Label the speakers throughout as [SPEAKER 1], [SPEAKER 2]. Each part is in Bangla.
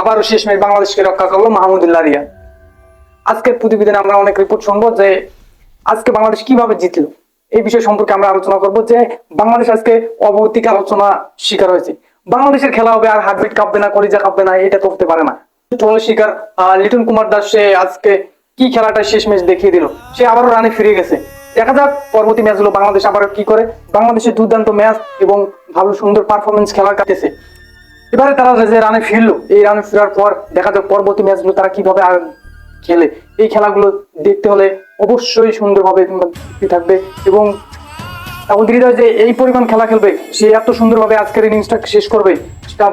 [SPEAKER 1] আবারও শেষমেশ বাংলাদেশকে রক্ষা করলো মাহমুদুল্লাহ রিয়াদ। আজকের প্রতিবেদনে আমরা অনেক রিপোর্ট শুনবো যে আজকে বাংলাদেশ কিভাবে জিতলো, এই বিষয় সম্পর্কে আমরা আলোচনা করব। যে বাংলাদেশ আজকে অভৌতিক আলোচনা শিকার হয়েছে। বাংলাদেশের খেলা হবে আর হার্টবিট কাঁপবে না, কলিজা কাঁপবে না, এটা তো হতে পারে না। ট্রোল শিকার লিটন কুমার দাস সে আজকে কি খেলাটা শেষ ম্যাচ দেখিয়ে দিল, সে আবারও রানে ফিরে গেছে। দেখা যাক পরবর্তী ম্যাচগুলো বাংলাদেশ আবার কি করে। বাংলাদেশের দুর্দান্ত ম্যাচ এবং ভালো সুন্দর পারফরমেন্স খেলা কাটেছে। এবারে তারা যে রানে ফিরলো, এই রানে ফেরার পর দেখা যাক পরবর্তী ম্যাচগুলো তারা কিভাবে খেলে। এই খেলাগুলো দেখতে হলে অবশ্যই সুন্দরভাবে থাকবে এবং হৃদয় যে এই পরিমাণ খেলা খেলবে, সে এত সুন্দরভাবে আজকের ইনিংসটা শেষ করবে সেটা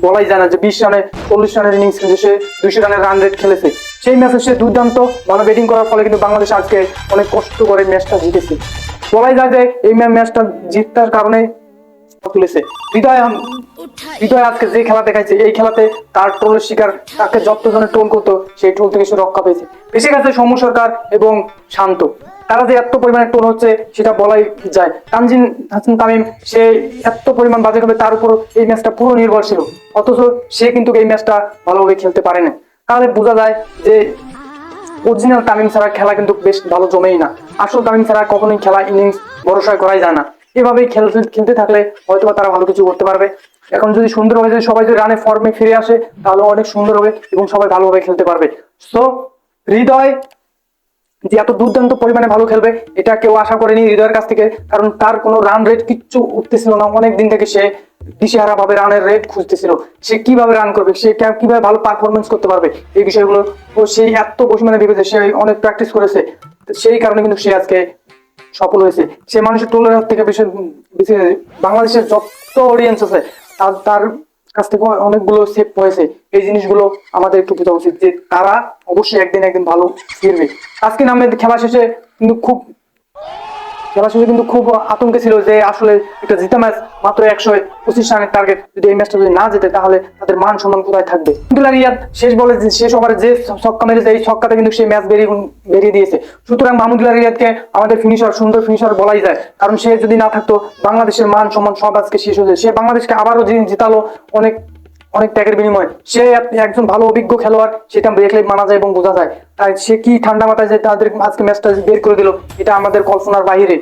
[SPEAKER 1] বলাই যায় না। যে 20 রানে 40 রানের ইনিংস খেলে সে 200 রানের রান রেট খেলেছে। সেই ম্যাচে সে দুর্দান্ত ভালো ব্যাটিং করার ফলে কিন্তু বাংলাদেশ আজকে অনেক কষ্ট করে ম্যাচটা জিতেছে। বলাই যায় যে এই ম্যাচটা জিতার কারণে তুলেছে হৃদয় আজকে যে খেলা দেখাইছে, এই খেলাতে তার ট্রোলের শিকার তাকে যতজনে ট্রোল করতো সেই ট্রোল থেকে সে রক্ষা পেয়েছে। বেশি গেছে সৌম্য সরকার এবং শান্ত, তারা যে এত পরিমাণে টোন হচ্ছে সেটা বলাই যায়। তানজিন হাসান তামিম সে এত পরিমাণ বাজে খেলবে, তার উপর এই ম্যাচটা পুরো নির্ভর ছিল, অথচ সে কিন্তু এই ম্যাচটা ভালোভাবে খেলতে পারে না। তাহলে বোঝা যায় যে অরিজিনাল তামিম ছাড়া খেলা কিন্তু বেশ ভালো জমেই না। আসল তামিম ছাড়া কখনোই খেলা ইনিংস ভরসা করাই যায় না। এভাবেই খেলতে থাকলে হয়তো তারা ভালো কিছু করতে পারবে। এখন যদি সুন্দরভাবে যদি সবাই যদি রানে ফর্মে ফিরে আসে তাহলে অনেক সুন্দর হবে এবং সবাই ভালোভাবে খেলতে পারবে। সো হৃদয় যে এত দুর্দান্ত পরিমাণে ভালো খেলবে এটা কেউ আশা করেনি হৃদয়ের কাছ থেকে, কারণ তার কোনো রান রেট কিচ্ছু উঠতেছিল না। অনেক দিন থেকে সে দিশেহারা ভাবে রানের রেট খুঁজতেছিল, সে কিভাবে রান করবে, সে কিভাবে ভালো পারফরমেন্স করতে পারবে, এই বিষয়গুলো সেই এত পরিমাণে ভেবেছে। সে অনেক প্র্যাকটিস করেছে, সেই কারণে কিন্তু সে আজকে সফল হয়েছে। সে মানুষের টোলের হাত থেকে বেশি বেশি বাংলাদেশের যত অডিয়েন্স আছে তার কাছ থেকে অনেকগুলো সেভ হয়েছে। এই জিনিসগুলো আমাদের একটু বোঝা উচিত যে তারা অবশ্যই একদিন ভালো ফিরবে। আজকে নামে খেলা শেষে কিন্তু খুব আতঙ্কে ছিল যে আসলে একটা জিতা ম্যাচ, মাত্র 125 রানের টার্গেট, যদি এই ম্যাচটা যদি না যেতে তাহলে তাদের মান সম্মান কোথায় থাকবে। রিয়াদ শেষ ওভারে যে ছক্কা মেরেছে, এই ছক্কাতে কিন্তু সেই ম্যাচ বেরিয়ে দিয়েছে। সুতরাং মাহমুদুল্লাহ রিয়াদকে আমাদের সুন্দর ফিনিশার বলাই যায়, কারণ সে যদি না থাকতো বাংলাদেশের মান সম্মান সব আজকে শেষ হয়ে যায়। সে বাংলাদেশকে আবারও জিতালো অনেক অনেক ত্যাগের বিনিময়ে। সে একজন ভালো অভিজ্ঞ খেলোয়াড়, সেটা দেখলে মানা যায় এবং বোঝা যায়। তাই সে কি ঠান্ডা মাথায় যে তাদের আজকে ম্যাচটা বের করে দিল, এটা আমাদের কল্পনার বাইরে।